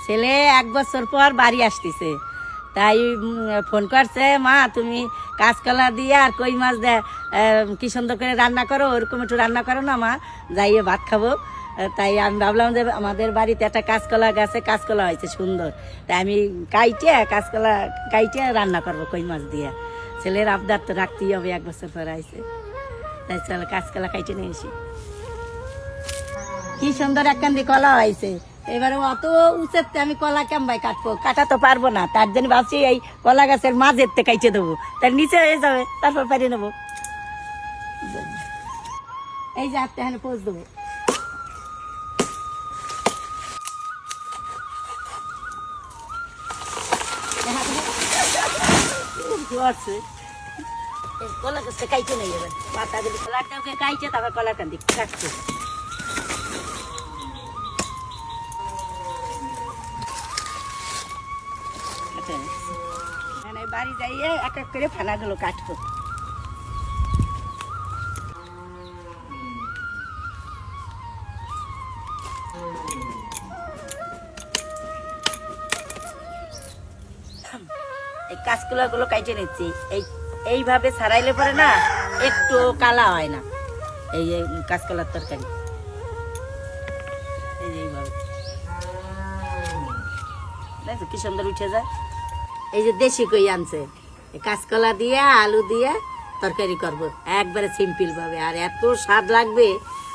ছেলে 1 বছর পর বাড়ি আসতেছে, তাই ফোন করছে, মা তুমি কাঁচকলা দিয়ে আর কই মাছ দেয় কি সুন্দর করে রান্না করো, ওরকম একটু রান্না করো না মা, যাইয়ে ভাত খাবো। তাই আমি ভাবলাম যে আমাদের বাড়িতে একটা কাঁচকলা গাছে কাঁচকলা হয়েছে সুন্দর, তাই আমি কাঁচকলা কাইটে রান্না করবো কই মাছ দিয়ে। ছেলের আবদার তো রাখতেই হবে, 1 বছর পর আইছে, তাই চলো কাঁচকলা কাইটে নিয়ে এসি। কি সুন্দর একখান কলা হয়েছে, এবারে অত উঁচেতে আমি কলা কেমবাই কাটবো, কাটা তো পারবো না, তার জন্য ভাবছি এই কলা গাছের মাঝের তে কাইটে দেবো, তার নিচে হয়ে যাবে, তারপর পারিয়ে নেবো। এই যে হাতে এখানে পোষ দেবো। কলা গাছটা কাইটে নেই, এবার পাতা গুলি কলাটাকে কাইটে তারপর কলাটা দিক কাটছে। বাড়ি যাইয়ে এক এক করে ফানাগুলো কাটবো। এই কাঁচকলা গুলো কাইটে নিচ্ছি, এইভাবে ছাড়াইলে পরে না একটু কালা হয় না এই কাঁচকলার তরকারি। এইভাবে দেখো কি সুন্দর উঠে যায়। এই যে দেশি কই আনছে, কাঁচকলা দিয়ে আলু দিয়ে তরকারি করব একবারে সিম্পল ভাবে, আর এত স্বাদ লাগবে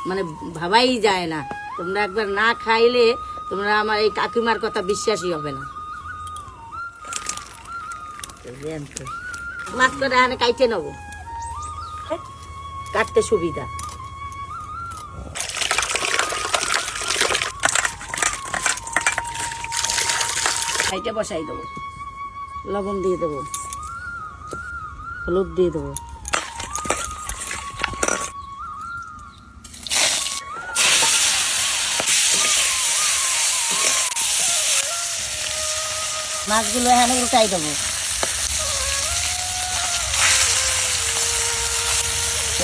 মানে ভাবাই যায় না। তোমরা একবার না খাইলে তোমরা আমার এই কাকিমার কথা বিশ্বাসই হবে না। মাছ করে এখানে কাইটে নেবো, কাটতে সুবিধা। কাইটে বসাই দেবো, লবণ দিয়ে দেবো, হলুদ দিয়ে দেবো, মাছগুলো এখানে উল্টাই দেবো।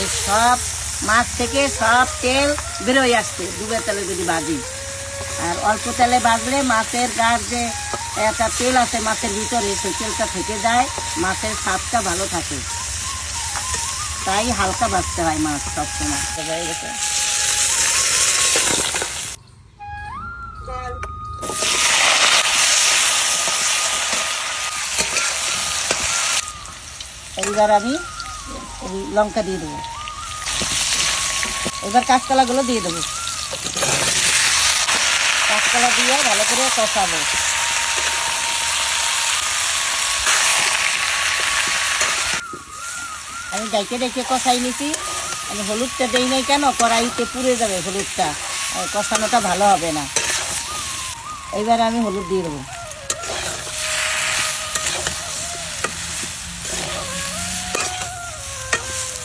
এই সব মাছ থেকে সব তেল বেরোয় আসছে ডুবে তেলে যদি ভাজি, আর অল্প তেলে ভাজলে মাছের গার যে একটা তেল আছে মাছের ভিতরে, সেই তেলটা থেকে যায়, মাছের স্বাদটা ভালো থাকে, তাই হালকা ভাজতে হয় মাছ সবসময়। এইবার আমি লঙ্কা দিয়ে দেবো, এবার কাঁচকলাগুলো দিয়ে দেবো, কাঁচকলা দিয়ে ভালো করে কষাবো। আমি ডাইকে ডাইকে কষাই নিছি, আমি হলুদটা দেই নাই কেন, কড়াইতে পুড়ে যাবে হলুদটা, কষানোটা ভালো হবে না। এইবার আমি হলুদ দিয়ে দেবো,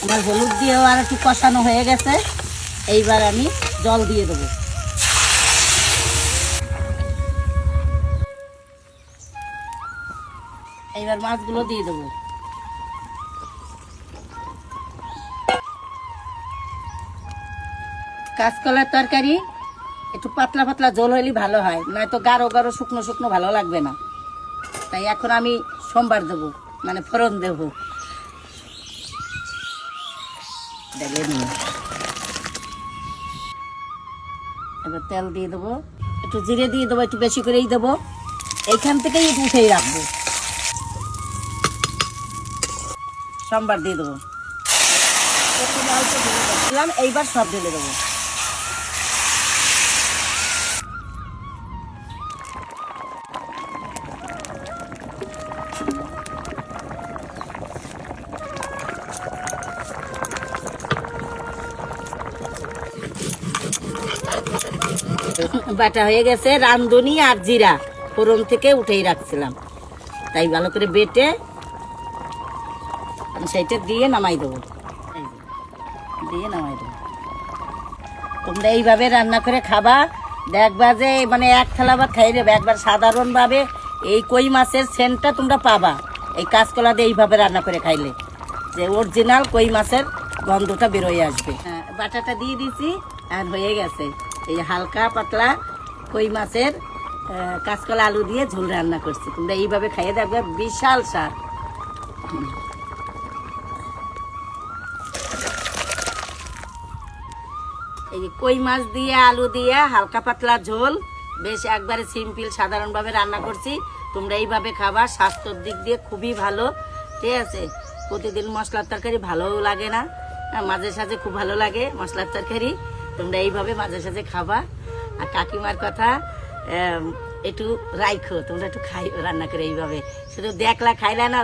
আমার হলুদ দিয়েও আর একটু কষানো হয়ে গেছে, এইবার আমি জল দিয়ে দেবো। এইবার মাছগুলো দিয়ে দেবো। কাঁচকলার তরকারি একটু পাতলা পাতলা ঝোল হইলে ভালো হয়, নয়তো গাঢ় গাঢ় শুকনো শুকনো ভালো লাগবে না। তাই এখন আমি সোমবার দেবো, মানে ফোড়ন দেবো। এবার তেল দিয়ে দেবো, একটু জিরে দিয়ে দেবো, একটু বেশি করেই দেবো, এইখান থেকেই একটু উঠেই রাখবো। সোমবার দিয়ে দেবো, এইবার সব ঢেলে দেবো। বাটা হয়ে গেছে, রাঁধুনি আর জিরা ফোড়ন থেকে উঠেই রাখছিলাম, তাই ভালো করে বেটে সেইটা দিয়ে নামাই দেবো, দিয়ে নামাই দেবো। তোমরা এইভাবে রান্না করে খাবা, দেখবা যে মানে এক থালা ভাত খাই দেবে একবার। সাধারণভাবে এই কই মাছের সেন্টটা তোমরা পাবা এই কাঁচকলা দিয়ে এইভাবে রান্না করে খাইলে, যে অরিজিনাল কই মাছের গন্ধটা বেরোয় আসবে। বাটাটা দিয়ে দিছি আর হয়ে গেছে এই হালকা পাতলা কই মাছের কাঁচকলা আলু দিয়ে ঝোল রান্না করছি, তোমরা এইভাবে খাইয়ে দেখবে, বিশাল স্বাদ। এই যে কই মাছ দিয়ে আলু দিয়ে হালকা পাতলা ঝোল, বেশ একবারে সিম্পল সাধারণভাবে রান্না করছি। তোমরা এইভাবে খাবা, স্বাস্থ্যের দিক দিয়ে খুবই ভালো। ঠিক আছে, প্রতিদিন মশলার তরকারি ভালোও লাগে না, মাঝে সাঝে খুব ভালো লাগে মশলার তরকারি। তোমরা এইভাবে মাঝে সাঝে খাবা। আর কাকিমার কথা একটু রাইখো, তোমরা একটু খাই রান্না করে এইভাবে, শুধু দেখলা খাইলে না,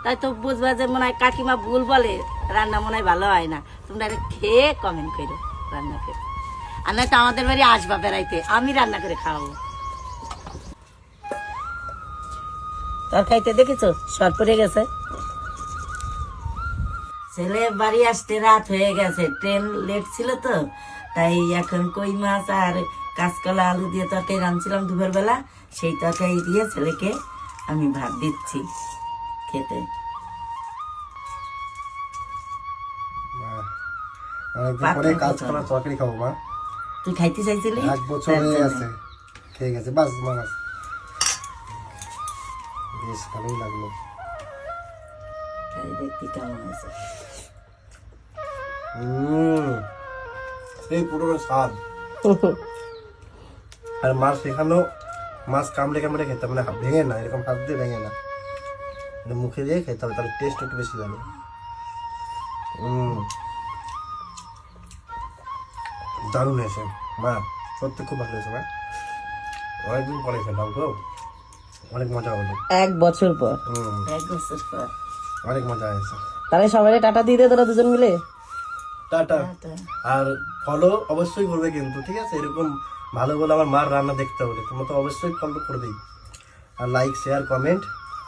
তাই তো বুঝবা যে মনে হয় কাকিমা ভুল বলে, রান্না মনে হয় ভালো হয় না। তোমরা খেয়ে কমেন্ট করো রান্না করে। আর নয়তো আমাদের বাড়ি আসবা বেড়াইতে, আমি রান্না করে খাওয়াবো। তরকারিতে দেখেছো সর পড়ে গেছে। ছেলে বাড়ি আসতে রাত হয়ে গেছে, ট্রেন লেট ছিল তো, তাই এখন কই মাছ আর কাঁচকলা আলু দিয়ে তরকারি রাঁধছিলাম দুপুরবেলা, সেই তরকারি দিয়ে ছেলেকে আমি ভাত দিচ্ছি খেতে। তরকারি খাবো মা, তুই খাইতে চাইছিলি? 1 বছর হয়ে গেছে খেয়ে গেছে, বাস মা বাস, বেশ ভালোই লাগলো। দেখতে কেমন আছে? সেই পুরোনো স্বাদ। আর মাছ শেখানো, মাছ কামড়ে কামড়ে খেতে হবে, মানে ভেঙে না, এরকম হাত দিয়ে ভেঙে না, মুখে দিয়ে খেতে হবে, তাহলে টেস্ট একটু বেশি লাগে। দারুণ হয়েছে মা, সত্যি খুব ভালো হয়েছে মা। অনেকদিন পরে খেলাম তো, অনেক মজা হলো। 1 বছর পর, 1 বছর পর অনেক মজা হয়েছে। তাহলে সবাই টাটা দিয়ে দে তোরা দুজন মিলে। টাটা। আর ফলো অবশ্যই করবে কিন্তু, ঠিক আছে? এরকম ভালো ভালো আমার মার রান্না দেখতে হলে তোমরা তো অবশ্যই ফলো করবেই। আর লাইক শেয়ার কমেন্ট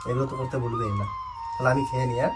এগুলো তো করতে ভুলবেই না। তাহলে আমি খেয়ে নিই। হ্যাঁ।